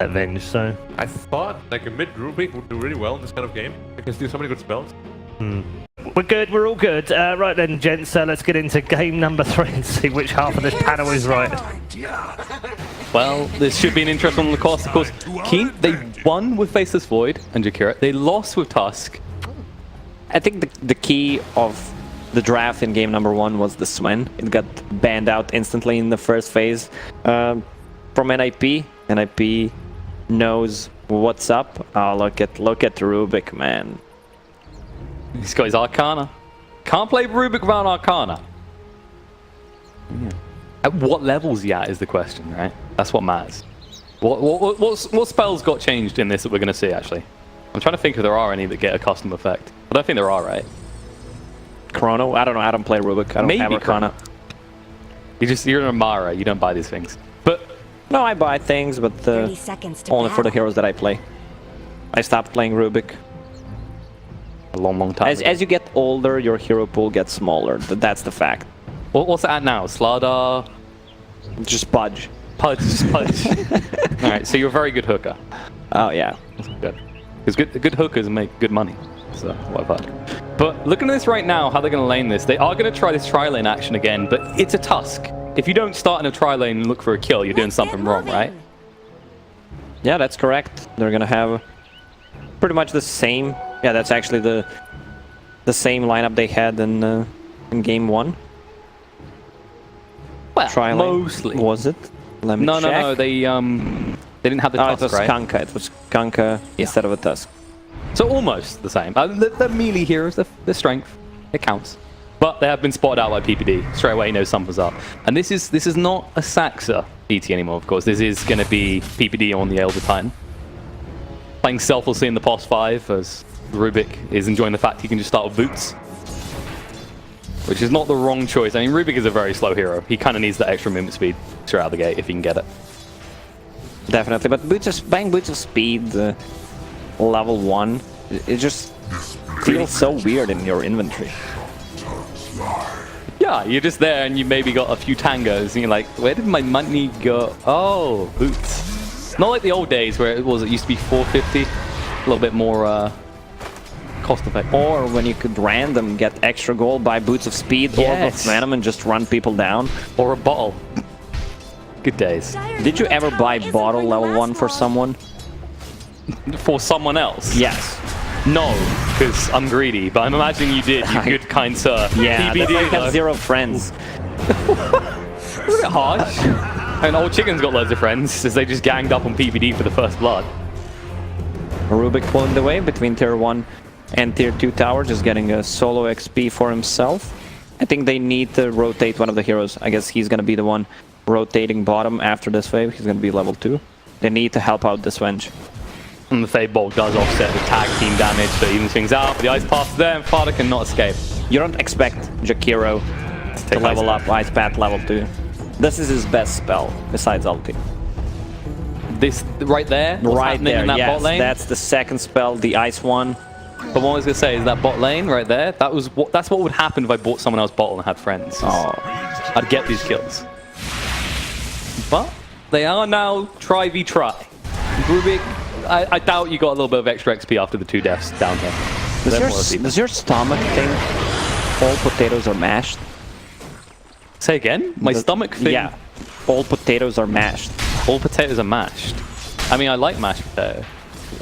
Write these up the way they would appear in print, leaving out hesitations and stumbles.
Avenge, so. I thought like a mid Rubik would do really well in this kind of game. It can do so many good spells. We're good, we're all good. Right then, gents, let's get into game number 3 and see which half of this panel is right. Well, this should be an interesting one on the course. Of course, Keen, they won with Faceless Void and Jakira. They lost with Tusk. I think the key of the draft in game number 1 was the Sven. It got banned out instantly in the first phase from NiP. NiP knows what's up. Oh, look at Rubik, man. He's got his Arcana. Can't play Rubik without Arcana. Yeah. At what levels he at is the question, right? That's what matters. What spells got changed in this that we're going to see, actually? I'm trying to think if there are any that get a custom effect. I don't think there are, right? Chrono? I don't know. I don't play Rubik. I don't Maybe have Arcana. You're an Amara. You don't buy these things. But no, I buy things, but only for the heroes that I play. I stopped playing Rubik. A long time ago. As you get older, your hero pool gets smaller. That's the fact. What's it at now? Slardar? Just Pudge. Just Pudge. Alright, so you're a very good hooker. Oh, yeah. That's good. Because good hookers make good money. So, what I've heard. But looking at this right now, how they're going to lane this, they are going to try this tri-lane action again, but it's a Tusk. If you don't start in a tri-lane and look for a kill, you're doing something wrong, right? Yeah, that's correct. They're going to have pretty much the same. Yeah, that's actually the same lineup they had in game 1. Well, Tri-lane. mostly. Was it? Let me check. No. They didn't have the Tusk, it was right? Kanka. It was Kanka instead of a Tusk. So almost the same. The melee heroes, the strength, it counts. But they have been spotted out by PPD. Straight away, he knows something's up. And this is not a Saxa ET anymore, of course. This is going to be PPD on the Elder Titan. Playing selflessly in the POS 5 as Rubik is enjoying the fact he can just start with boots. Which is not the wrong choice. I mean, Rubik is a very slow hero. He kind of needs that extra movement speed straight out of the gate if he can get it. Definitely, but buying Boots of Speed level 1, it just feels so weird in your inventory. Yeah, you're just there and you maybe got a few tangos and you're like, where did my money go? Oh, Boots. Not like the old days where it used to be 450. A little bit more cost effective. Or when you could random get extra gold, buy Boots of Speed, or of Venom and just run people down. Or a bottle. Good days. Did you ever buy bottle level 1 for someone? For someone else? Yes. No, because I'm greedy, but I'm imagining you did, you good kind sir. Yeah, PPD, that's why you have 0 friends. It's a bit harsh. And Old Chicken's got loads of friends, as they just ganged up on PPD for the first blood. Rubik pulling the way between tier 1 and tier 2 tower, just getting a solo XP for himself. I think they need to rotate one of the heroes. I guess he's going to be the one rotating bottom after this wave. He's going to be level 2. They need to help out this Venge. And the Fade Bolt does offset the tag team damage, so even things out. But the Ice Path is there, and Fada cannot escape. You don't expect Jakiro to level up Ice Path level 2. This is his best spell, besides ulti. This right there? Right there, in that yes. bot lane? That's the second spell, the Ice one. But what I was going to say is that bot lane right there, that's what would happen if I bought someone else's bottle and had friends. Oh. I'd get these kills. But they are now try-v-try. Rubik, I doubt you got a little bit of extra XP after the 2 deaths down here. Does your stomach think all potatoes are mashed? Say again? My stomach thing? Yeah. All potatoes are mashed. All potatoes are mashed. I mean, I like mashed potato.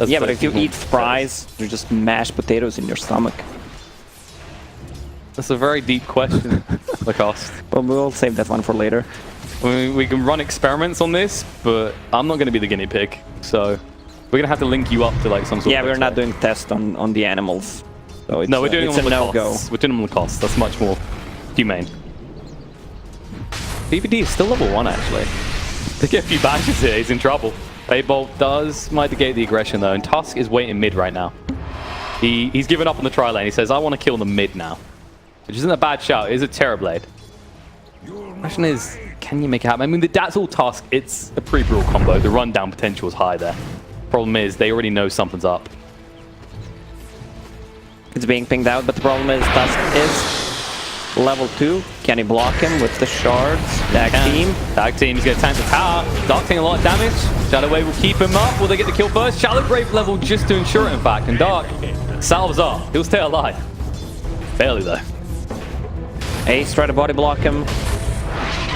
Yeah, but if you eat fries, you're just mashed potatoes in your stomach. That's a very deep question, Lacoste. But we'll save that one for later. We can run experiments on this, but I'm not going to be the guinea pig, so we're going to have to link you up to like some sort of... Yeah, we're not doing tests on the animals. So it's, no, we're doing them on no-go. We're doing them on Lacoste. That's much more humane. PPD is still level 1, actually. They get a few bashes here, he's in trouble. Fadebolt does mitigate the aggression, though, and Tusk is waiting mid right now. He's given up on the tri-lane. He says, I want to kill the mid now. Which isn't a bad shout. It is a Terrorblade. The question is, can you make it happen? I mean, that's all Tusk. It's a pre-brawl combo. The rundown potential is high there. Problem is, they already know something's up. It's being pinged out, but the problem is Tusk is level 2. Can he block him with the shards? Tag team. Tag team's going to tank the tower. Dark taking a lot of damage. Shadow Wave will keep him up. Will they get the kill first? Shallow Grave level just to ensure it, in fact. And Dark salves up. He'll stay alive. Barely, though. Ace try to body block him.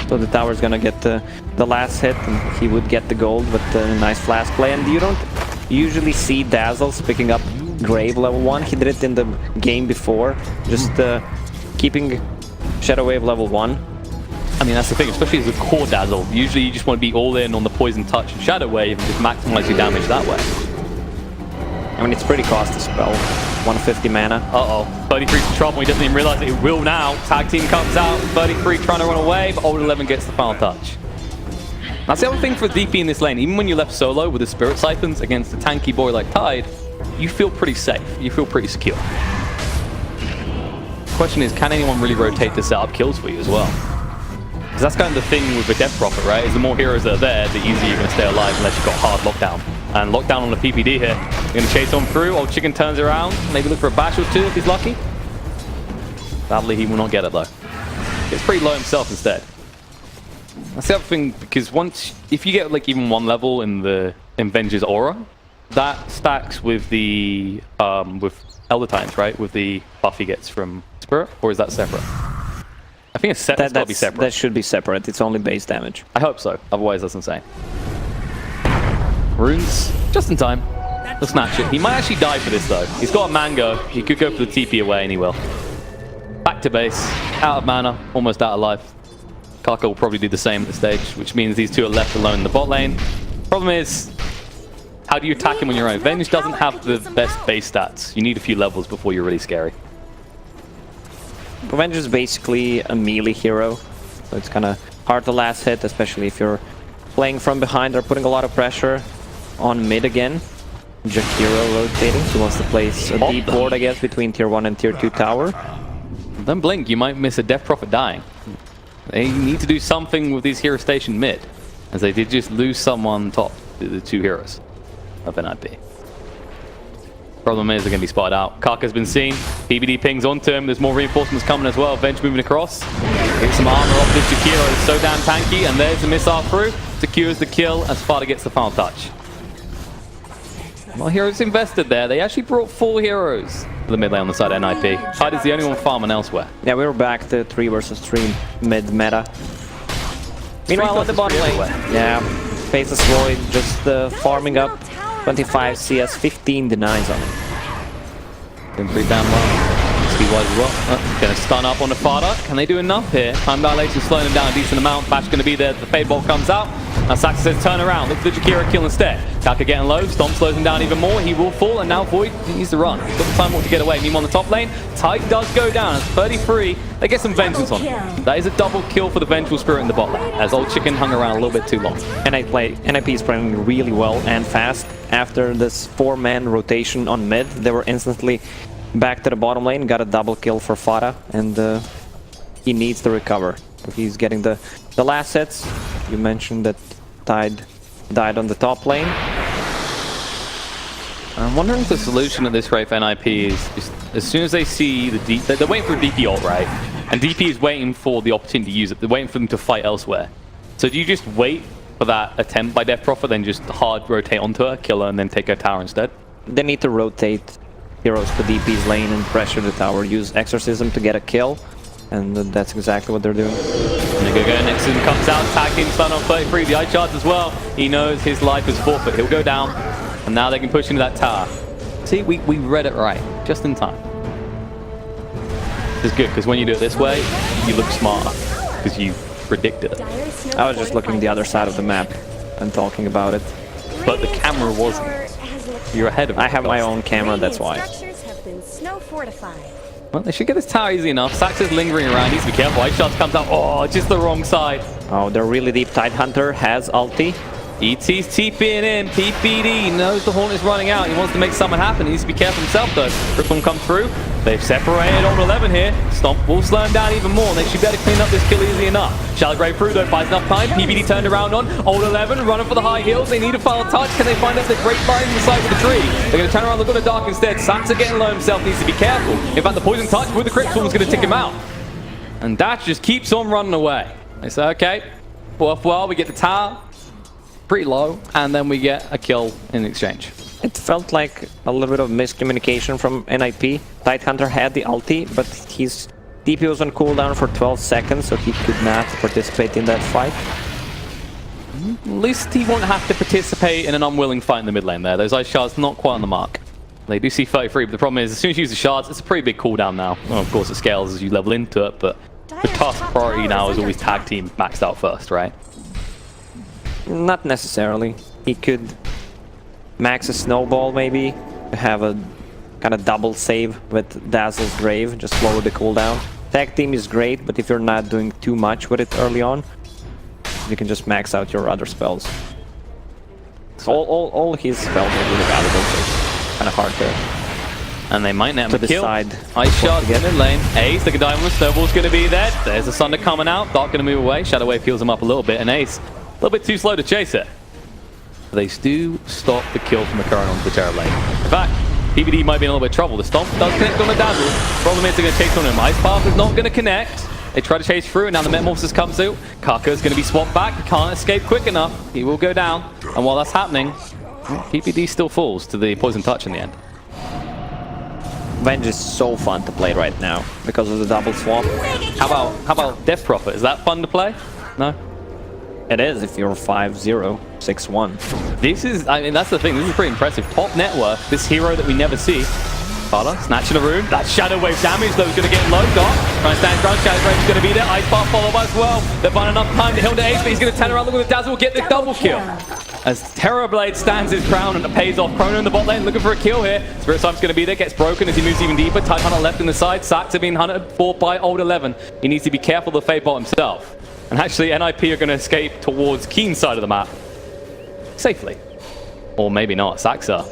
So the tower's gonna get the last hit, and he would get the gold with the nice flash play. And you don't usually see Dazzles picking up Grave level 1. He did it in the game before, just keeping Shadow Wave level 1. I mean, that's the thing, especially as a core Dazzle. Usually you just want to be all in on the Poison Touch and Shadow Wave and just maximize your damage that way. I mean, it's pretty costly spell. 150 mana. Uh-oh. 33's in trouble. He doesn't even realize it. He will now. Tag team comes out. 33 trying to run away, but Old 11 gets the final touch. That's the other thing for DP in this lane. Even when you're left solo with the Spirit Siphons against a tanky boy like Tide, you feel pretty safe. You feel pretty secure. The question is, can anyone really rotate to set up kills for you as well? Because that's kind of the thing with the Death Prophet, right? Is the more heroes that are there, the easier you're going to stay alive unless you've got hard lockdown. And lockdown on the PPD here. You're going to chase on through. Old Chicken turns around. Maybe look for a bash or two if he's lucky. Sadly, he will not get it though. Gets pretty low himself instead. That's the other thing, because if you get like even one level in the Venge's aura, that stacks with the with Elder Titans, right? With the buff he gets from Spirit, or is that separate? I think it's got to be separate. That should be separate. It's only base damage. I hope so. Otherwise, that's insane. Runes, just in time. He'll snatch it. He might actually die for this though. He's got a Mango. He could go for the TP away and he will. Back to base. Out of mana. Almost out of life. Kaka will probably do the same at this stage, which means these two are left alone in the bot lane. Problem is, how do you attack him on your own? Venge doesn't have the best base stats. You need a few levels before you're really scary. Venge is basically a melee hero, so it's kind of hard to last hit, especially if you're playing from behind or putting a lot of pressure on mid again. Jakiro rotating. He wants to place a deep ward, I guess, between tier 1 and tier 2 tower. Don't blink, you might miss a Death Prophet dying. They need to do something with these heroes stationed mid, as they did just lose someone top, the two heroes of NiP. Problem is they're going to be spotted out. Kaka's been seen. PBD pings onto him. There's more reinforcements coming as well. Venge moving across. Get some armor off this Jakiro. It's so damn tanky. And there's the missile through. Secures the kill as Sparta gets the final touch. Well, heroes invested there. They actually brought 4 heroes to the mid lane on the side of NiP. Tide is the only one farming elsewhere. Yeah, we were back to 3 versus 3 mid meta. Meanwhile, on the bottom lane, yeah, Faceless Void just farming up 25 CS, 15 denies on him. Doing pretty damn well. Speed-wise as well. Going to stun up on the Fada. Can they do enough here? Time dilation slowing them down a decent amount. Bash going to be there. The Fade Bolt comes out. Now Saxa says turn around. Look for the Jakiro kill instead. Kaka getting low. Stomp slows him down even more. He will fall. And now Void needs to run. He's got the time walk to get away. Meanwhile on the top lane, Tide does go down. It's 33. They get some vengeance on him. That is a double kill for the Vengeful Spirit in the bot lane, as Old Chicken hung around a little bit too long. NiP is playing really well and fast. After this 4-man rotation on mid, they were instantly back to the bottom lane, got a double kill for Fada, and he needs to recover. He's getting the last hits. You mentioned that Tide died on the top lane. I'm wondering if the solution at this rate for NiP is just as soon as they see the DP, they're waiting for a DP ult, right? And DP is waiting for the opportunity to use it. They're waiting for them to fight elsewhere. So do you just wait for that attempt by Death Prophet, then just hard rotate onto her, kill her, and then take her tower instead? They need to rotate heroes to DP's lane and pressure the tower. Use Exorcism to get a kill, and that's exactly what they're doing. Nexus comes out, tagging stun on 33, the eye charge as well. He knows his life is forfeit. He'll go down, and now they can push into that tower. See, we read it right, just in time. It's good, because when you do it this way, you look smarter, because you predicted it. I was just looking the other side of the map and talking about it. But the camera wasn't. You're ahead of it. I have my own camera, that's why. Well, they should get this tower easy enough. Sax is lingering around. Needs to be careful. Ice Shots comes out. Oh, just the wrong side. Oh, they're really deep. Tide Hunter has ulti. ET's TPing in. PPD knows the Hornet is running out. He wants to make something happen. He needs to be careful himself, though. Ripple come through. They've separated Old 11 here. Stomp will slow him down even more. They should be able to clean up this kill easy enough. Shallow Grave through, though, buys enough time. PPD turned around on. Old 11 running for the high heels. They need a final touch. Can they find out the great line in the side of the tree? They're going to turn around, look on the dark instead. Saxa getting low himself, needs to be careful. In fact, the poison touch with the Crypt Swarm is going to tick him out. And Dash just keeps on running away. They say, okay, well, we get the tower pretty low, and then we get a kill in exchange. It felt like a little bit of miscommunication from NiP. Tidehunter had the ulti, but his TP was on cooldown for 12 seconds, so he could not participate in that fight. At least he won't have to participate in an unwilling fight in the mid lane there. Those ice shards not quite on the mark. They do see 33, but the problem is, as soon as you use the shards, it's a pretty big cooldown now. Well, of course, it scales as you level into it, but the task priority now is always tag team maxed out first, right? Not necessarily. He could max a snowball maybe, have a kind of double save with Dazzle's Grave, just lower the cooldown. Tag team is great, but if you're not doing too much with it early on, you can just max out your other spells. So all his spells are really valuable, so it's kind of hard to... And they might net him a kill. decide Ice shot in mid lane. Ace, the diamond snowball's going to be there. There's the Sunder coming out. Dark going to move away. Shadow Wave heals him up a little bit, and Ace a little bit too slow to chase it. They do stop the kill from occurring onto the Terror lane. In fact, PPD might be in a little bit of trouble. The Stomp does connect on the Dazzle. Problem is they're going to chase on him. Ice Path is not going to connect. They try to chase through, and now the Metamorphosis comes through. Kaka's going to be swapped back. He can't escape quick enough. He will go down. And while that's happening, PPD still falls to the Poison Touch in the end. Venge is so fun to play right now because of the double swap. How about Death Prophet? Is that fun to play? No? It is if you're 5-0, 6-1. This is, I mean, that's the thing. This is pretty impressive. Top net worth, this hero that we never see. Fada, snatching a rune. That Shadow Wave damage, though, is going to get low. Dark, trying to stand ground. Shadow Wave is going to be there. Ice Path followed by as well. They're finding enough time to heal the Ace, but he's going to turn around, look at the Dazzle, get the double kill. As Terrorblade stands his ground and it pays off. Chrono in the bot lane looking for a kill here. Spirit Simon's going to be there, gets broken as he moves even deeper. Tidehunter left in the side. Sacks are being hunted for by Old 11. He needs to be careful of the Fade bot himself. And actually, NiP are going to escape towards Keen's side of the map. Safely. Or maybe not. Saxa.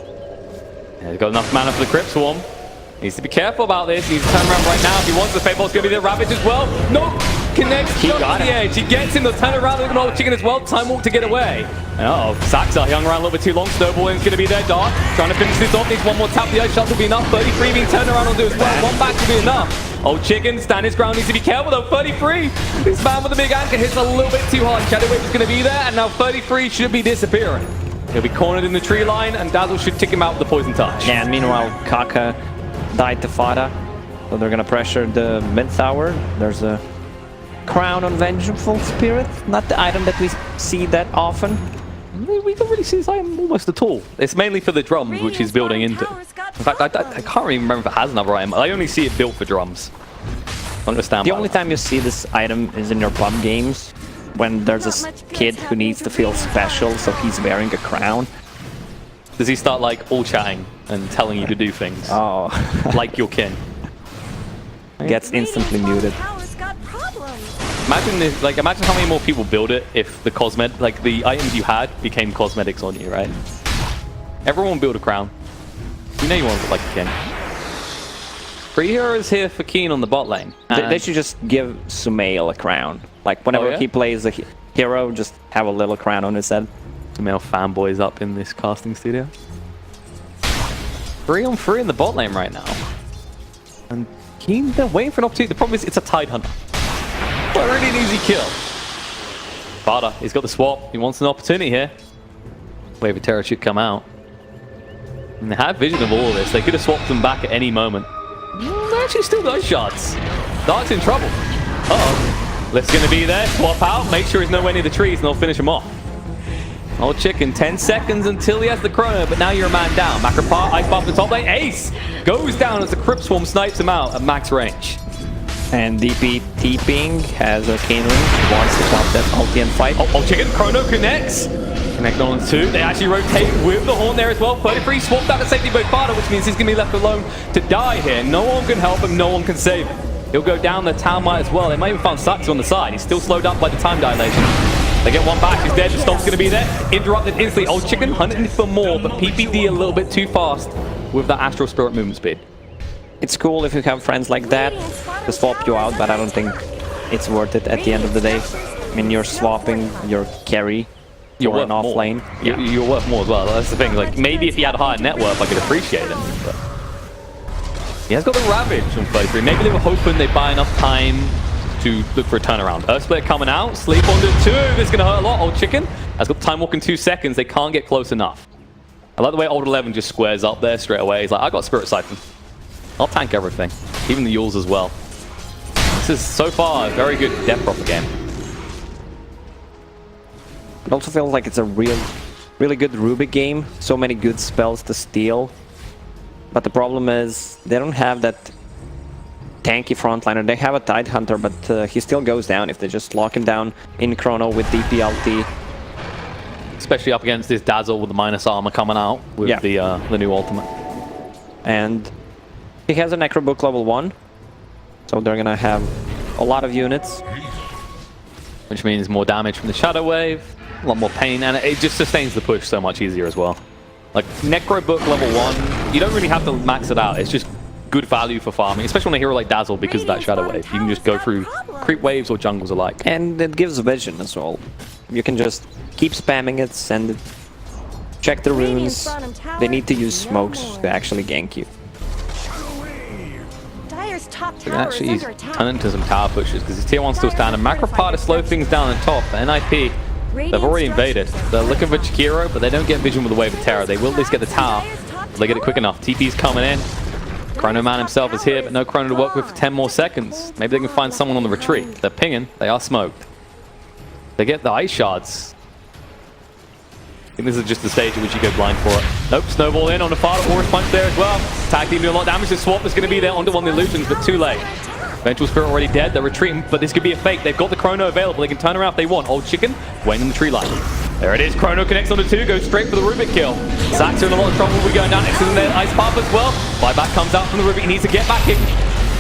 Yeah, they've got enough mana for the Crypt Swarm. Needs to be careful about this. He needs to turn around right now if he wants. The Fade bot's going to be there. Ravage as well. No! Connects He just got to the him. edge. He gets him. They'll turn around. Look at Old Chicken as well. Time walk to get away. And uh-oh. Saxa hung around a little bit too long. Snowballing's going to be there. Dark. Trying to finish this off. Needs one more tap. The ice shot will be enough. 33 being turned around will do as well. One back will be enough. Old Chicken, stand his ground, needs to be careful though. 33. This man with the big anchor hits a little bit too hard. Shadow Wave is going to be there, and now 33 should be disappearing. He'll be cornered in the tree line, and Dazzle should tick him out with the Poison Touch. Yeah, and meanwhile, Kaka died to Fada, so they're gonna pressure the mid tower. There's a crown on Vengeful Spirit, not the item that we see that often. We don't really see this item almost at all. It's mainly for the drums, which he's building into. In fact, I can't even remember if it has another item. I only see it built for drums. I understand. The only time you see this item is in your pub games, when there's a kid who needs to feel special, so he's wearing a crown. Does he start like all chatting and telling you to do things? Oh. Like your kin. Gets instantly muted. Imagine this, like, imagine how many more people build it if the the items you had became cosmetics on you, right? Everyone build a crown. You know you want to look like a king. Free heroes here for Keen on the bot lane. They should just give Sumail a crown. Like, whenever he plays a hero, just have a little crown on his head. Sumail fanboys up in this casting studio. 3 on 3 in the bot lane right now. And Keen, they're waiting for an opportunity. The problem is it's a Tidehunter. But really an easy kill. Fada, he's got the swap. He wants an opportunity here. Wave of Terror should come out. And they have vision of all of this. They could have swapped them back at any moment. They're actually still got shots. Dark's in trouble. Uh-oh. Lift's going to be there. Swap out. Make sure he's nowhere near the trees and they'll finish him off. Old Chicken, 10 seconds until he has the chrono, but now you're a man down. Macropart, Ice Buff the top lane. Ace goes down as the Crypt Swarm snipes him out at max range. And DP TPing has a cane ring, wants to swap that ulti and fight. Oh, Chicken, chrono connects. Connect on 2. They actually rotate with the horn there as well. 33 swapped out to safety by Fada, which means he's going to be left alone to die here. No one can help him, no one can save him. He'll go down, the town might as well. They might even find Saxo on the side. He's still slowed up by the time dilation. They get one back, he's dead, the Stomp's going to be there. Interrupted instantly. Old Chicken hunting for more, but PPD a little bit too fast with that Astral Spirit movement speed. It's cool if you have friends like that to swap you out, but I don't think it's worth it at the end of the day. I mean, you're swapping your carry for an off lane. Yeah. You're worth more as well. That's the thing. Like, maybe if he had a higher net worth, I could appreciate him. But he has got the Ravage on 33. Maybe they were hoping they'd buy enough time to look for a turnaround. Earthsplit coming out, Sleep on the 2, this is going to hurt a lot. Old Chicken has got Time Walk in 2 seconds, they can't get close enough. I like the way Old 11 just squares up there straight away. He's like, I got Spirit Siphon. I'll tank everything, even the Yules as well. This is so far a very good Death Prophet game. It also feels like it's a really good Rubik game. So many good spells to steal. But the problem is they don't have that tanky frontliner. They have a Tidehunter, but he still goes down if they just lock him down in Chrono with DPLT. Especially up against this Dazzle with the minus armor coming out with the new ultimate. And he has a Necrobook level 1. So they're gonna have a lot of units. Which means more damage from the Shadow Wave, a lot more pain, and it just sustains the push so much easier as well. Like, Necrobook level 1, you don't really have to max it out. It's just good value for farming, especially on a hero like Dazzle because of that Shadow Wave. You can just go through creep waves or jungles alike. And it gives vision as well. You can just keep spamming it, send it, check the runes. They need to use smokes to actually gank you. We can actually turn into some tower pushes because his tier 1's still standing. Macropod to slow things down on top. The NiP, they've already invaded. They're looking for Chikiro, but they don't get vision with the Wave of Terror. They will at least get the tower. They get it quick enough. TP's coming in. Chrono Man himself is here, but no Chrono to work with for 10 more seconds. Maybe they can find someone on the retreat. They're pinging. They are smoked. They get the Ice Shards. I think this is just the stage at which you go blind for it. Nope, Snowball in on the far Horse Punch there as well. Tag team doing a lot of damage. The swap is going to be there onto one of the illusions, but too late. Vengeful Spirit already dead. They're retreating, but this could be a fake. They've got the Chrono available. They can turn around if they want. Old Chicken waiting in the tree line. There it is. Chrono connects on the 2, goes straight for the Rubik kill. Sax are in a lot of trouble. We're going down next to the Ice Path as well. Buyback comes out from the Rubik. He needs to get back in.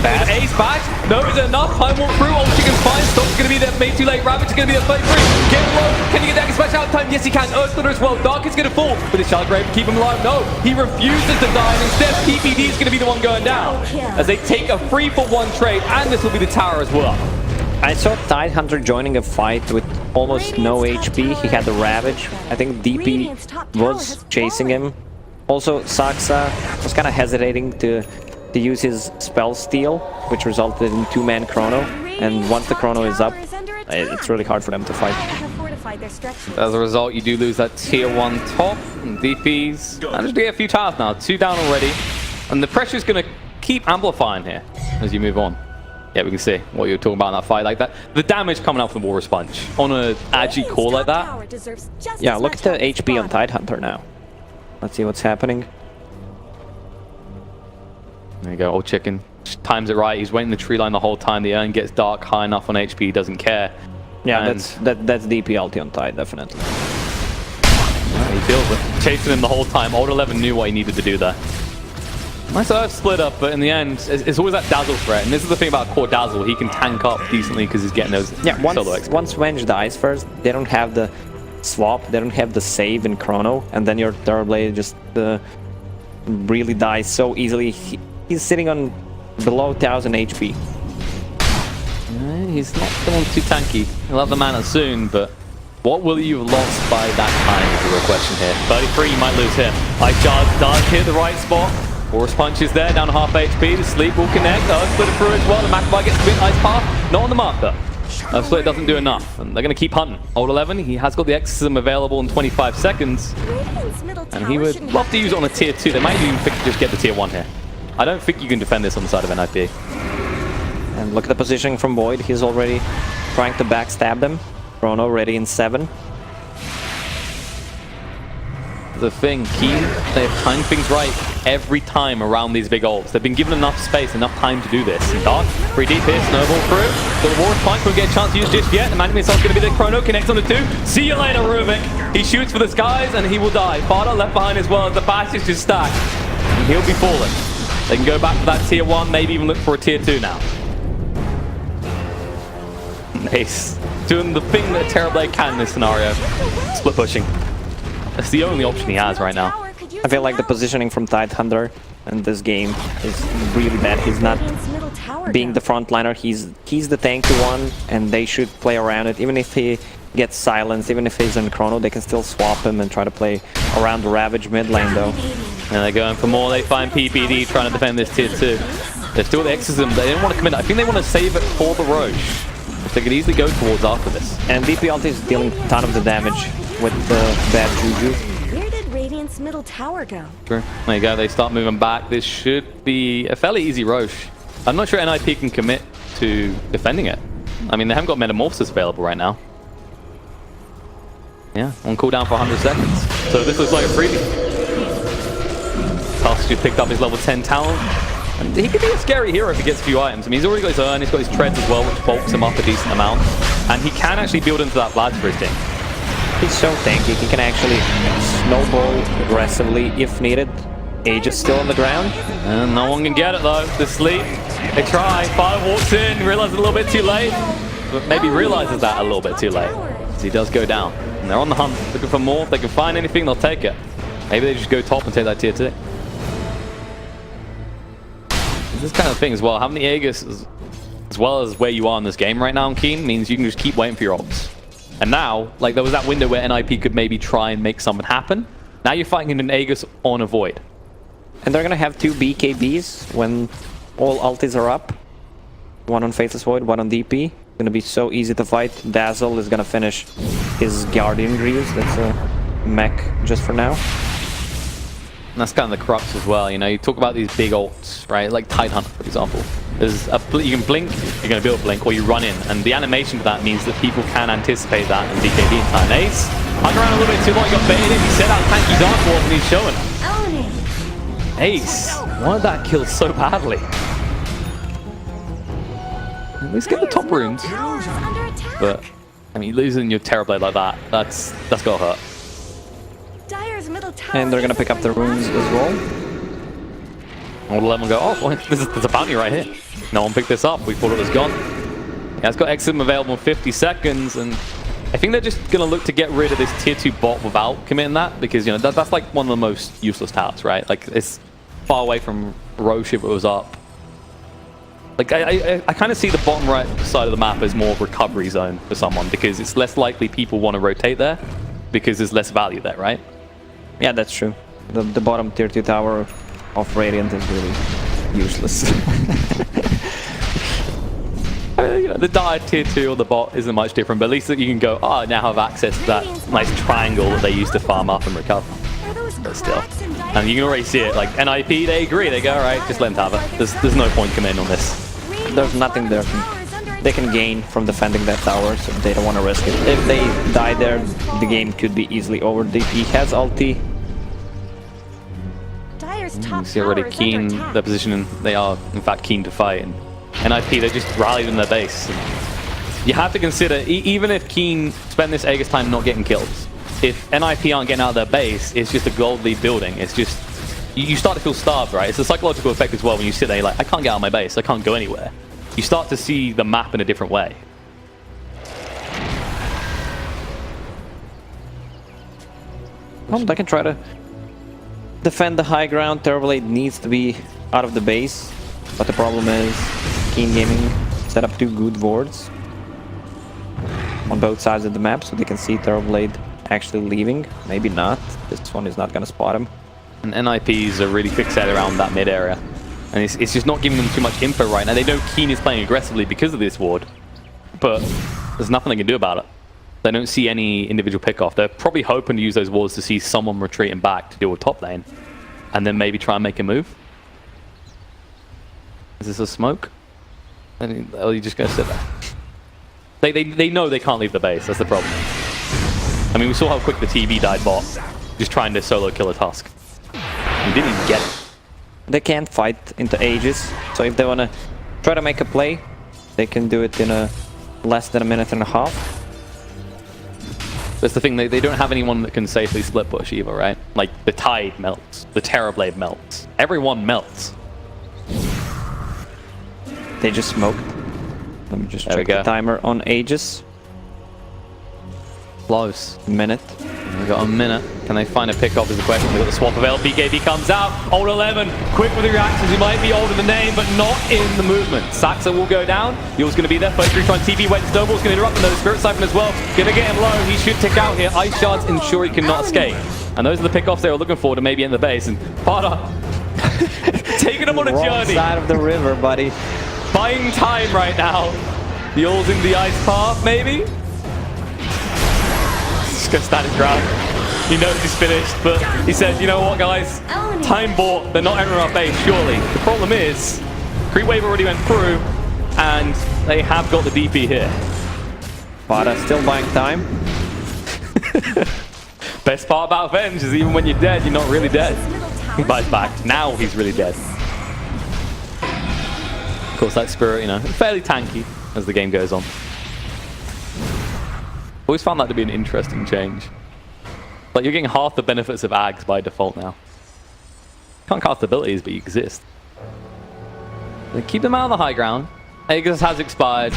Bad Ace back. No, is it enough? Time Walk through. Old Chicken's fine. Stop's going to be there. Made too late. Ravage is going to be there. 33. Get low. Can you get that smash out time? Yes, he can. Earthsplitter as well. Dark is going to fall. But his Shard Grave keep him alive. No, he refuses to die. And instead, PPD is going to be the one going down. As they take a 3-for-1 trade. And this will be the tower as well. I saw Tidehunter joining a fight with almost no HP. He had the Ravage. I think DP was chasing him. Also, Saksa was kind of hesitating to use his spell steal, which resulted in 2-man Chrono. And once the Chrono is up, it's really hard for them to fight. As a result, you do lose that tier 1 top. And DP's managed to get a few towers now. 2 down already. And the pressure's going to keep amplifying here as you move on. Yeah, we can see what you're talking about in that fight like that. The damage coming out from the Walrus Punch on a agi core like that. Yeah, look at the HP on Tidehunter now. Let's see what's happening. There you go, Old Chicken. Times it right. He's waiting the tree line the whole time. The urn gets dark, high enough on HP, he doesn't care. Yeah, that's DPLT on Tide, definitely. He feels it. Chasing him the whole time. Old 11 knew what he needed to do there. Nice Earth split up, but in the end, it's always that Dazzle threat. And this is the thing about core Dazzle. He can tank up decently because he's getting those solo XP. Once Venge dies first, they don't have the swap, they don't have the save in Chrono, and then your Thunderblade just really dies so easily. He's sitting on below 1000 HP. He's not feeling too tanky. He'll have the mana soon, but what will you have lost by that time is the real question here. 33, you might lose him. Ice Charge does hit the right spot. Horse Punch is there, down half HP. The Sleep will connect. Split through as well. The Macabite gets split. Ice Path, not on the marker. Split doesn't do enough, and they're going to keep hunting. Old 11, he has got the Exorcism available in 25 seconds. And he would love to use it on a tier 2. They might even just get the tier 1 here. I don't think you can defend this on the side of NiP. And look at the positioning from Void. He's already trying to backstab them. Chrono ready in 7. The thing, they've timed things right every time around these big ults. They've been given enough space, enough time to do this. And Dark, pretty deep here, Snowball through. The War's Punch won't get a chance to use just yet. The man himself is going to be the Chrono, connects on the 2. See you later, Rubik. He shoots for the skies and he will die. Farda left behind as well as the bashes just stack. And he'll be falling. They can go back to that tier 1, maybe even look for a tier 2 now. Nice. Doing the thing that Terrorblade can in this scenario. Split pushing. That's the only option he has right now. I feel like the positioning from Tidehunter in this game is really bad. He's not being the frontliner. He's the tanky one, and they should play around it. Even if he gets silenced, even if he's in Chrono, they can still swap him and try to play around the Ravage mid lane though. And they're going for more. They find PPD trying to defend this tier 2. They're still the exorcism. They didn't want to commit. I think they want to save it for the Roche, which they could easily go towards after this. And DP ulti is dealing a ton of the damage with the bad juju. Where did Radiant's middle tower go? True. There you go. They start moving back. This should be a fairly easy Roche. I'm not sure NiP can commit to defending it. I mean, they haven't got Metamorphosis available right now. Yeah, on cooldown for 100 seconds. So this looks like a freebie. Tusk just picked up his level 10 talent. And he could be a scary hero if he gets a few items. I mean, he's already got his urn, he's got his treads as well, which bulks him up a decent amount. And he can actually build into that Vlad for his team. He's so tanky, he can actually snowball aggressively if needed. Age is still on the ground. And no one can get it though. The sleep. They try. Fire walks in, realizes a little bit too late. But maybe realizes that a little bit too late. As he does go down. And they're on the hunt, looking for more. If they can find anything, they'll take it. Maybe they just go top and take that tier 2. This kind of thing as well, having the Aegis as well as where you are in this game right now on Keen means you can just keep waiting for your ults. And now, like there was that window where NiP could maybe try and make something happen. Now you're fighting in an Aegis on a Void. And they're gonna have 2 BKBs when all ultis are up. One on Faithless Void, one on DP. Gonna be so easy to fight. Dazzle is gonna finish his Guardian Greaves. That's a mech just for now. And that's kind of the crux as well, you know, you talk about these big ults, right, like Tidehunter, for example. There's a you can blink, you're going to build a blink, or you run in, and the animation of that means that people can anticipate that and BKB in time. Ace hung around a little bit too long, he got baited in, he set out tanky Dark Wolf, and he's showing it. Ace wanted that kill so badly. At least get the top runes. But, I mean, losing your Terrorblade like that, that's got to hurt. And they're gonna pick up the runes as well. I'll let them go, oh, boy, there's a bounty right here. No one picked this up, we thought it was gone. Yeah, it's got Exim available in 50 seconds, and I think they're just gonna look to get rid of this tier 2 bot without committing that, because, you know, that's like one of the most useless towers, right? Like, it's far away from Roche if it was up. Like, I kind of see the bottom right side of the map as more recovery zone for someone, because it's less likely people want to rotate there, because there's less value there, right? Yeah, that's true. The bottom tier 2 tower of Radiant is really useless. You know, the dire tier 2 or the bot isn't much different, but at least that you can go, oh, I now have access to that nice triangle that they used to farm up and recover. But still. And you can already see it, like NiP, they agree, they go, alright, just let them have it. There's no point committing on this. There's nothing there they can gain from defending that tower, so they don't want to risk it. If they die there, the game could be easily over. DP has ulti. You see already keen their position, they are in fact keen to fight, and NiP, they just rallied in their base. And you have to consider, even if Keen spend this Aegis time not getting kills, if NiP aren't getting out of their base, it's just a gold lead building. It's just, you start to feel starved, right? It's a psychological effect as well when you sit there, you're like, I can't get out of my base, I can't go anywhere. You start to see the map in a different way. Well, they can try to defend the high ground. Terrorblade needs to be out of the base, but the problem is Keen Gaming set up 2 good wards on both sides of the map, so they can see Terrorblade actually leaving. Maybe not. This one is not going to spot him. And NiPs are really fixated around that mid area. And it's just not giving them too much info right now. They know Keen is playing aggressively because of this ward, but there's nothing they can do about it. They don't see any individual pickoff. They're probably hoping to use those wards to see someone retreating back to deal with top lane, and then maybe try and make a move. Is this a smoke? And are you just going to sit there? They know they can't leave the base. That's the problem. I mean, we saw how quick the TV died bot, just trying to solo kill a Tusk. He didn't even get it. They can't fight into Aegis, so if they want to try to make a play, they can do it in less than a minute and a half. That's the thing, they don't have anyone that can safely split push either, right? Like, the Tide melts, the Terrorblade melts, everyone melts. They just smoked. Let me just check the timer on Aegis. Close. Minute. We've got a minute. Can they find a pickup is the question. They've got the swap available. BKB comes out. Old 11. Quick with the reactions. He might be old in the name, but not in the movement. Saxa will go down. Yule's going to be there. First 3 trying TP. Wait, Snowball's going to interrupt another Spirit Siphon as well. Going to get him low. He should tick out here. Ice Shards ensure he cannot escape. And those are the pickoffs they were looking for to maybe end the base. And Pada Taking him on a Wrong journey. side of the river, buddy. Buying time right now. Yours in the ice path, maybe? Just gonna stand his ground. He knows he's finished, but he said, you know what, guys? Time bought. They're not entering our base, surely. The problem is, creep wave already went through, and they have got the DP here. But still buying time. Best part about Venge is even when you're dead, you're not really dead. He buys back. Now he's really dead. Of course, that Spirit, you know, fairly tanky as the game goes on. Always found that to be an interesting change. Like, you're getting half the benefits of Ags by default now. Can't cast abilities, but you exist. They keep them out of the high ground. Aegis has expired.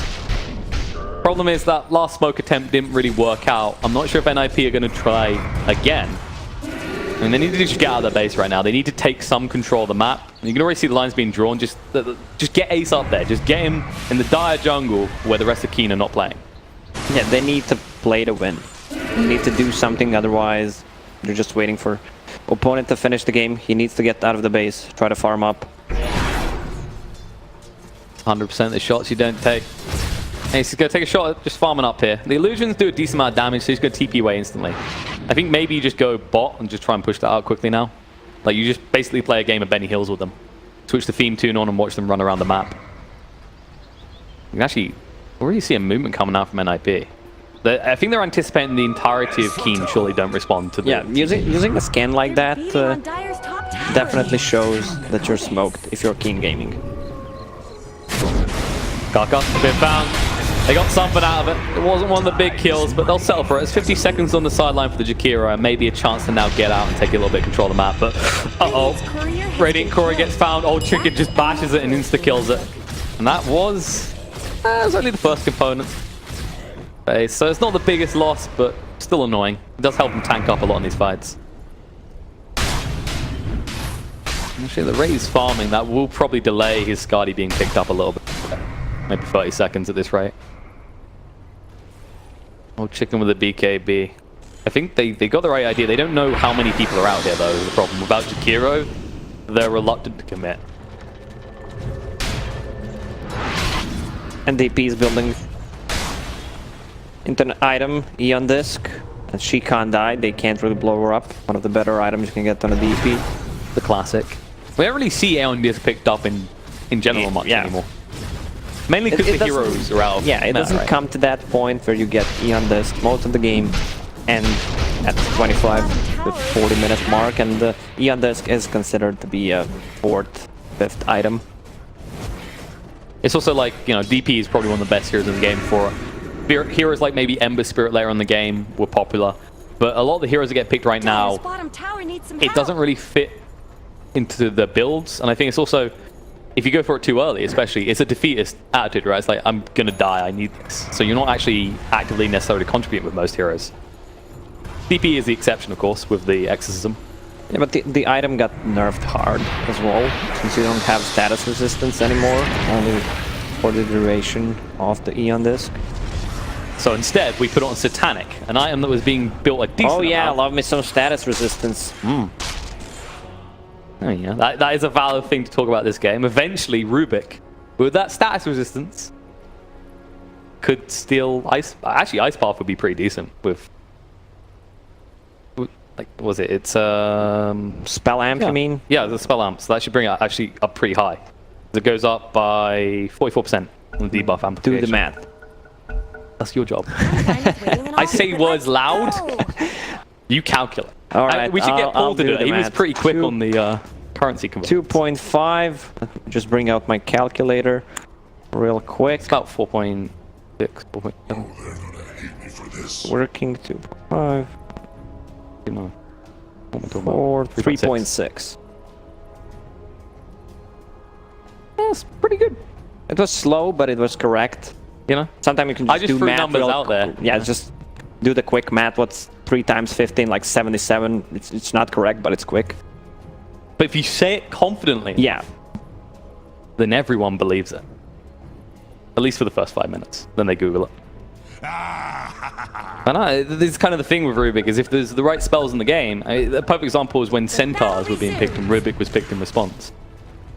Problem is that last smoke attempt didn't really work out. I'm not sure if NiP are going to try again. I mean, they need to just get out of their base right now. They need to take some control of the map. You can already see the lines being drawn. Just get Ace up there. Just get him in the dire jungle where the rest of Keen are not playing. Yeah, they need to play to win. They need to do something, otherwise they're just waiting for opponent to finish the game. He needs to get out of the base, try to farm up. 100% the shots you don't take. Ace is going to take a shot at just farming up here. The illusions do a decent amount of damage, so he's going to TP away instantly. I think maybe you just go bot and just try and push that out quickly now. Like, you just basically play a game of Benny Hills with them. Switch the theme tune on and watch them run around the map. You can actually already see a movement coming out from NiP. I think they're anticipating the entirety of Keen surely don't respond to the... Yeah, using a scan like that definitely shows that you're smoked if you're Keen gaming. Kaka, been found. They got something out of it. It wasn't one of the big kills, but they'll settle for it. It's 50 seconds on the sideline for the Jakiro, and maybe a chance to now get out and take a little bit of control of the map. But, uh-oh. Radiant Courier gets found. Old Chicken just bashes it and insta-kills it. And that was only the first component. Okay, so it's not the biggest loss, but still annoying. It does help him tank up a lot in these fights. Actually, the Ray's farming. That will probably delay his Skadi being picked up a little bit. Maybe 30 seconds at this rate. Old Chicken with a BKB. I think they got the right idea. They don't know how many people are out here, though, is the problem. Without Jakiro, they're reluctant to commit. And DP is building into an item, Eon Disc. And she can't die, they can't really blow her up. One of the better items you can get on a DP. The classic. We don't really see Aeon Disc picked up in general much anymore. Mainly because the heroes are out of it doesn't come to that point where you get Eon Disc. Most of the game and at the 25 to 40 minute mark, and the Eon Disc is considered to be a 4th, 5th item. It's also like, you know, DP is probably one of the best heroes in the game for it. Heroes like maybe Ember Spirit later in the game were popular, but a lot of the heroes that get picked right now, it doesn't really fit into the builds, and I think it's also, if you go for it too early, especially, it's a defeatist attitude, right? It's like, I'm gonna die, I need this. So you're not actually actively necessarily contributing with most heroes. DP is the exception, of course, with the Exorcism. Yeah, but the item got nerfed hard as well, since you don't have status resistance anymore, only for the duration of the Eon Disc. So instead, we put it on Satanic, an item that was being built a decent Oh yeah, amount. love me some status resistance. Oh yeah, that is a valid thing to talk about this game. Eventually, Rubik, with that status resistance, could steal Ice... Actually, Ice Path would be pretty decent with... Like, what was it? It's... Spell Amp, you mean? Yeah, the Spell Amp. So that should bring it actually up pretty high. It goes up by 44% on the debuff amplification. Do the math. That's your job. I say words loud. You calculate. All right, we should get Paul to do it. He was pretty quick on the currency conversion. 2.5. Just bring out my calculator real quick. It's about 4.6, 4.7. Working 2.5. 4, 3.6. That's pretty good. It was slow, but it was correct. You know, sometimes you can just do threw math numbers out there. Yeah, just do the quick math. What's 3 times 15? Like 77. It's not correct, but it's quick. But if you say it confidently, yeah, then everyone believes it. At least for the first 5 minutes. Then they Google it. I know, this is kind of the thing with Rubik, is if there's the right spells in the game, the perfect example is when Centaurs were being picked and Rubik was picked in response.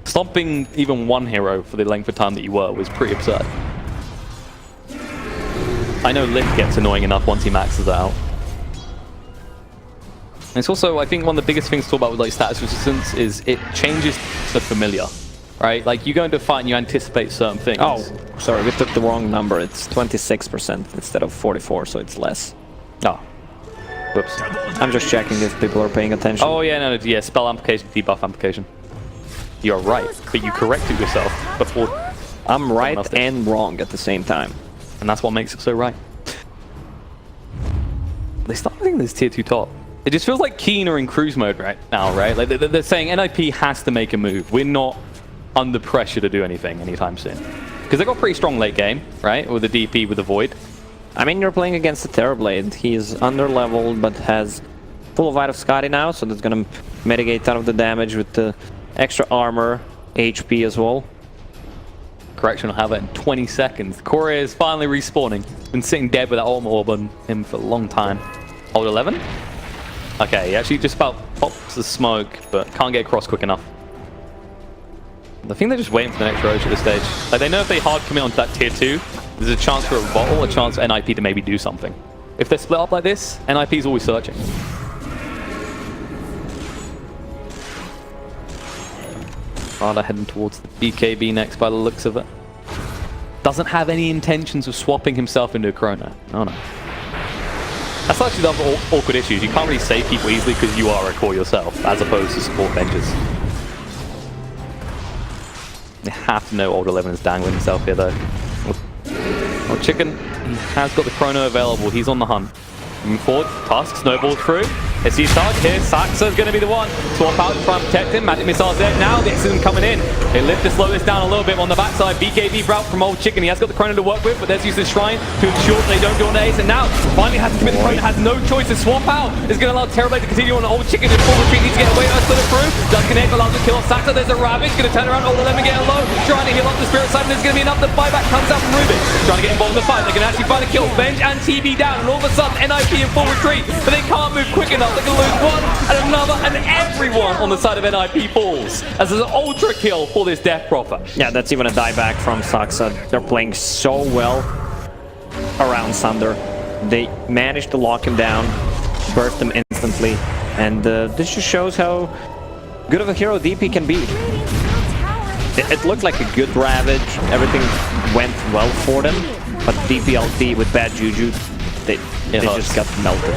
Stomping even one hero for the length of time that you were was pretty absurd. I know Lick gets annoying enough once he maxes it out. And it's also, I think one of the biggest things to talk about with like status resistance is it changes to familiar, right? Like you go into a fight and you anticipate certain things. Oh, sorry, we took the wrong number. It's 26% instead of 44, so it's less. Oh. Whoops. I'm just checking if people are paying attention. Oh yeah, no, yeah, spell amplification, debuff amplification. You're right, but you corrected yourself before. I'm right and wrong at the same time. And that's what makes it so right. They start thinking this tier 2 top. It just feels like Keen are in cruise mode right now, right? Like they're saying NiP has to make a move. We're not under pressure to do anything anytime soon. Because they got pretty strong late game, right? With the DP, with the Void. I mean, you're playing against the Terrorblade. He's under-leveled, but has full of Light of Scotty now, so that's gonna mitigate some of the damage with the extra armor, HP as well. Correction, I'll have it in 20 seconds. Corey is finally respawning. Been sitting dead with that Ultimate Orb on him for a long time. Hold 11? Okay, he actually just about pops the smoke, but can't get across quick enough. I think they're just waiting for the next Roach at this stage. Like, they know if they hard commit onto that tier 2, there's a chance for a bottle, a chance for NiP to maybe do something. If they're split up like this, NiP is always searching. Rada heading towards the BKB next by the looks of it. Doesn't have any intentions of swapping himself into a Chrono. Oh no. That's actually the other awkward issues. You can't really save people easily because you are a core yourself, as opposed to support benches. They have to know Old 11 is dangling himself here though. Oh, Chicken, he has got the Chrono available. He's on the hunt. Moving forward, Tusk snowballs through. It's his target here. Saxa's going to be the one. Swap out to try and protect him. Magic Missile's there now. This isn't coming in. They live to slow this down a little bit on the backside. BKB route from Old Chicken. He has got the Chrono to work with, but there's used his Shrine to ensure they don't do on the ace. And now, finally has to commit the Chrono. Has no choice to swap out. Is going to allow Terrorblade to continue on. Old Chicken in full retreat. Needs to get away. Split it through. Does connect. Allows the kill off Saxa. There's a Ravage. Going to turn around. Old 11 getting low. Trying to heal up the Spirit Side. And there's going to be enough. The buyback comes out from Rubik. Trying to get involved in the fight. They can actually find a kill. Benj and TB down. And all of a sudden, NiP in full retreat. But they can't move quick enough. They can lose one and another, and everyone on the side of NiP falls as there's an ultra kill for this Death Prophet. Yeah, that's even a dieback from Saxa. They're playing so well around Sunder. They managed to lock him down, burst him instantly, and this just shows how good of a hero DP can be. It looked like a good Ravage. Everything went well for them, but DPLT with bad Juju, they just got melted.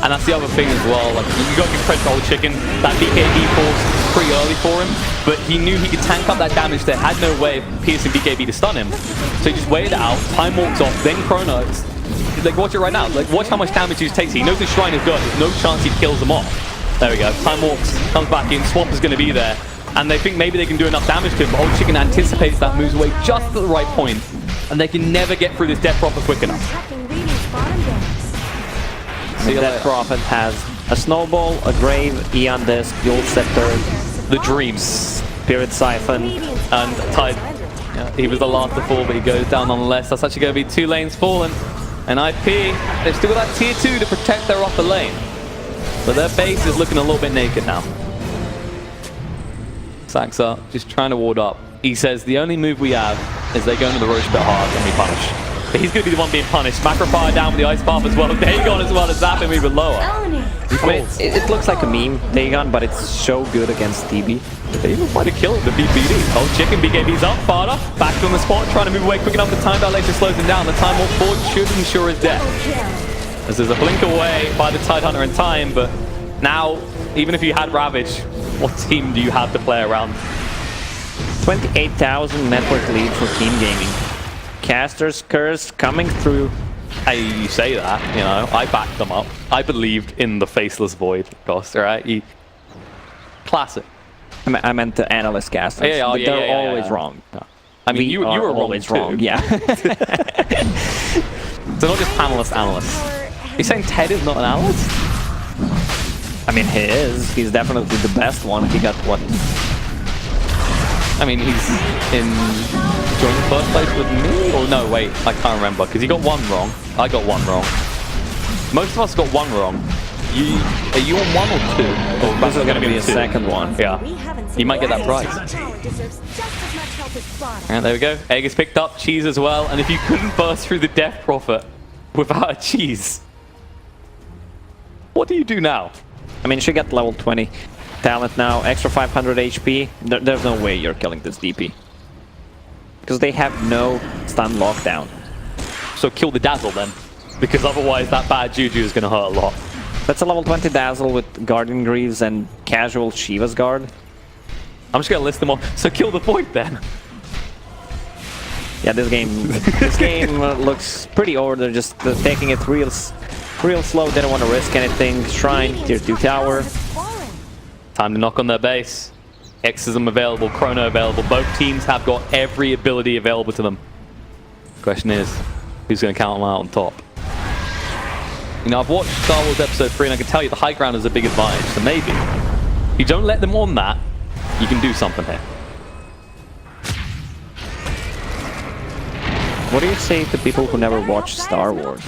And that's the other thing as well, like, you got to give credit to Old Chicken. That BKB forced pretty early for him, but he knew he could tank up that damage there, had no way of piercing BKB to stun him. So he just waited it out, time walks off, then Chrono. Like, watch it right now, like, watch how much damage he takes. He knows his Shrine is good, there's no chance he kills them off. There we go, time walks, comes back in, Swap is going to be there, and they think maybe they can do enough damage to him, but Old Chicken anticipates that, moves away just at the right point, and they can never get through this Death Prophet quick enough. Death Prophet has a Snowball, a Grave, Eon Disc, Dual Scepter, the Dreams, Spirit Siphon, and Tide. Yeah, he was the last to fall, but he goes down nonetheless. That's actually going to be 2 lanes fallen. And NiP, they've still got that tier 2 to protect their upper lane. But their base is looking a little bit naked now. Saxa just trying to ward up. He says the only move we have is they go into the Roche bit hard and we punish. But he's going to be the one being punished. Macro Fire down with the Ice Path as well. Dagon as well as Zap him even lower. I mean, it looks like a meme, Dagon, but it's so good against TB. They even find a kill at the BPD. Old Chicken, BKB's up, Farda, back on the spot, trying to move away quick enough. The time that later slows him down. The time walk forward should ensure his death. As there's a blink away by the Tidehunter in time, but now, even if you had Ravage, what team do you have to play around? 28,000 network lead for Team Gaming. Caster's Curse coming through. Hey, you say that, you know, I backed them up. I believed in the Faceless Void, Cost, right? Classic. I meant the analyst casters. They're always wrong. No. I mean, you were always wrong, too. Yeah. So not just panelist, analysts. You're saying Ted is not an analyst? I mean, he is. He's definitely the best one. He got, what, I mean, he's in joint first place with me? Or no, wait, I can't remember, because he got one wrong. I got one wrong. Most of us got one wrong. Are you on one or two? Or This is going to be a second one. Yeah. You might get that prize. And there we go. Egg is picked up, cheese as well. And if you couldn't burst through the Death Prophet without a cheese, what do you do now? I mean, she got level 20 talent now, extra 500 HP. There's no way you're killing this DP. Because they have no stun lockdown. So kill the Dazzle then. Because otherwise that bad Juju is going to hurt a lot. That's a level 20 Dazzle with Guardian Greaves and casual Shiva's Guard. I'm just going to list them all. So kill the Void then. Yeah, this game looks pretty over. They're just taking it real slow. They don't want to risk anything. Shrine, tier 2 tower. Time to knock on their base. Exorcism available, Chrono available. Both teams have got every ability available to them. The question is, who's going to count them out on top? You know, I've watched Star Wars Episode 3 and I can tell you the high ground is a big advantage. So maybe, if you don't let them on that, you can do something here. What do you say to people who never watch Star Wars?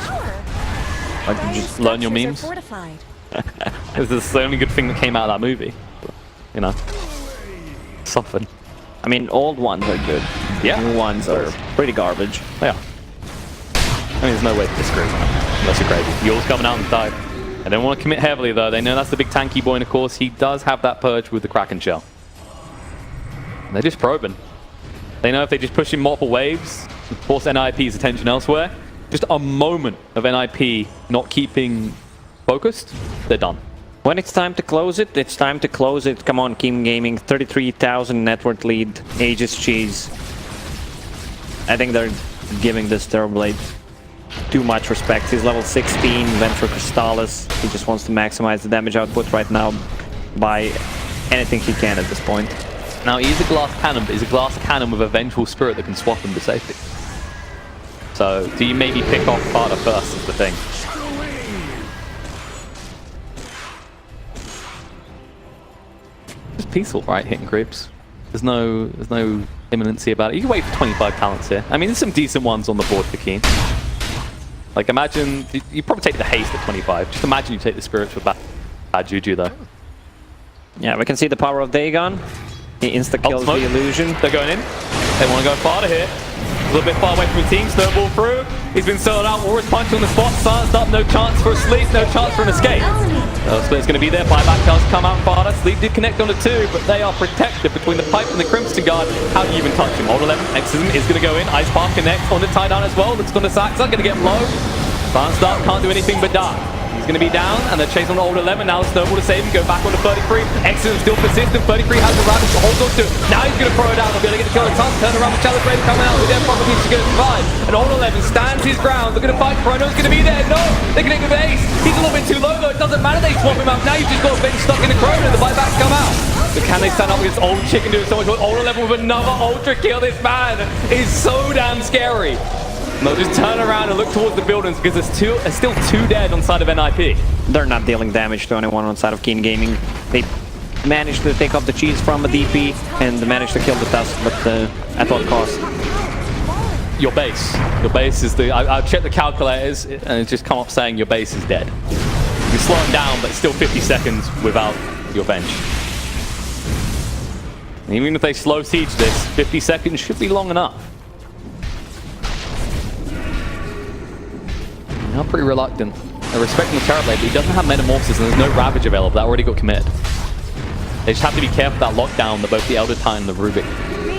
Like, just learn your memes? This is the only good thing that came out of that movie. You know, something. I mean, old ones are good. Yeah. New ones are pretty garbage. Yeah. I mean, there's no way to disagree with that, unless you're crazy. Yule's coming out and dive. They don't want to commit heavily, though. They know that's the big tanky boy, and of course, he does have that purge with the Kraken Shell. And they're just probing. They know if they just push in multiple waves, force NiP's attention elsewhere, just a moment of NiP not keeping focused, they're done. When it's time to close it, it's time to close it. Come on, Kim Gaming. 33,000 network lead. Aegis Cheese. I think they're giving this Terrorblade too much respect. He's level 16, went for Crystallis. He just wants to maximize the damage output right now by anything he can at this point. Now, he's a glass cannon, but he's a glass cannon with a vengeful spirit that can swap him to safety. So, do you maybe pick off Sparta first is the thing. Just peaceful, right? Hitting creeps. There's no imminency about it. You can wait for 25 talents here. I mean, there's some decent ones on the board for Keen. Like, imagine you probably take the haste at 25. Just imagine you take the spirits for bad Juju, though. Yeah, we can see the power of Dagon. He insta-kills the illusion. They're going in. They want to go farther here. A little bit far away from the team. Snowball through. He's been sold out. Warriors punch on the spot. Silenced up. No chance for a sleep. No chance for an escape. Split's going to be there. Buyback does come out farther. Sleep did connect on the two, but they are protected between the pipe and the Crimson Guard. How do you even touch him? Hold 11. Exorcism is going to go in. Ice Path connects on the tie down as well. Looks going to Saxa. Going to get low. Silenced up. Can't do anything but die. He's going to be down, and they're chasing on old 11. Now Snowball to save him, go back on to 33. Exorcism still persistent. 33 has the rabbit to hold on to. Now he's going to throw it out. They're going to get the kill a ton. Turn around with Chalice Raven coming out. With their probably he's going to survive. And old 11 stands his ground. They're going to fight. Chrono's going to be there. No, they're going to give ace. He's a little bit too low, though. It doesn't matter. They swap him out. Now you've just got Ben stuck in the Chrono. The buybacks come out. But can they stand up against old chicken doing so much? Old 11 with another ultra kill. This man is so damn scary. And they'll just turn around and look towards the buildings because there's still two dead on side of NiP. They're not dealing damage to anyone on side of Keen Gaming. They managed to take off the cheese from a DP and managed to kill the Tusk, but at what cost? Your base is the... I've checked the calculators and it's just come up saying your base is dead. You slow them down, but it's still 50 seconds without your bench. And even if they slow siege this, 50 seconds should be long enough. Now pretty reluctant. They're respecting the Terrorblade, but he doesn't have Metamorphosis and there's no Ravage available. That already got committed. They just have to be careful of that lockdown that both the Elder Titan and the Rubik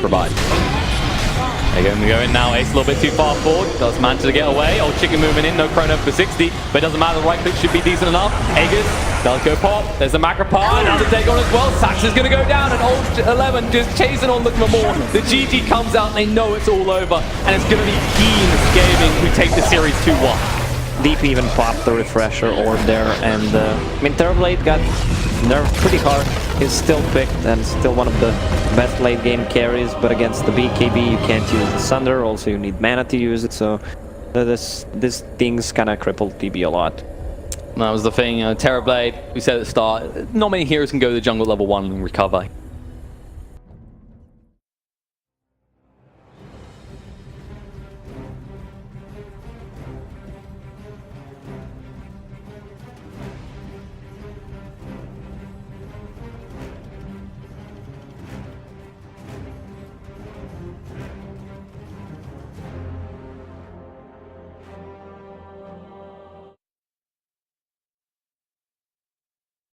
provide. They're going to go in now. Ace a little bit too far forward. Does manage to get away. Old Chicken moving in. No Chrono for 60. But it doesn't matter. The right click should be decent enough. Aegis does go pop. There's a Macropar. Now the take on as well. Sax is going to go down. And old 11 just chasing on looking for more. The GG comes out and they know it's all over. And it's going to be Keen Gaming who take the series 2-1. DP even popped the refresher orb there, and I mean, Terrorblade got nerfed pretty hard. He's still picked and still one of the best late game carries, but against the BKB you can't use the Sunder, also you need mana to use it, so this thing's kind of crippled TB a lot. That was the thing, Terrorblade, we said at the start, not many heroes can go to the jungle level 1 and recover.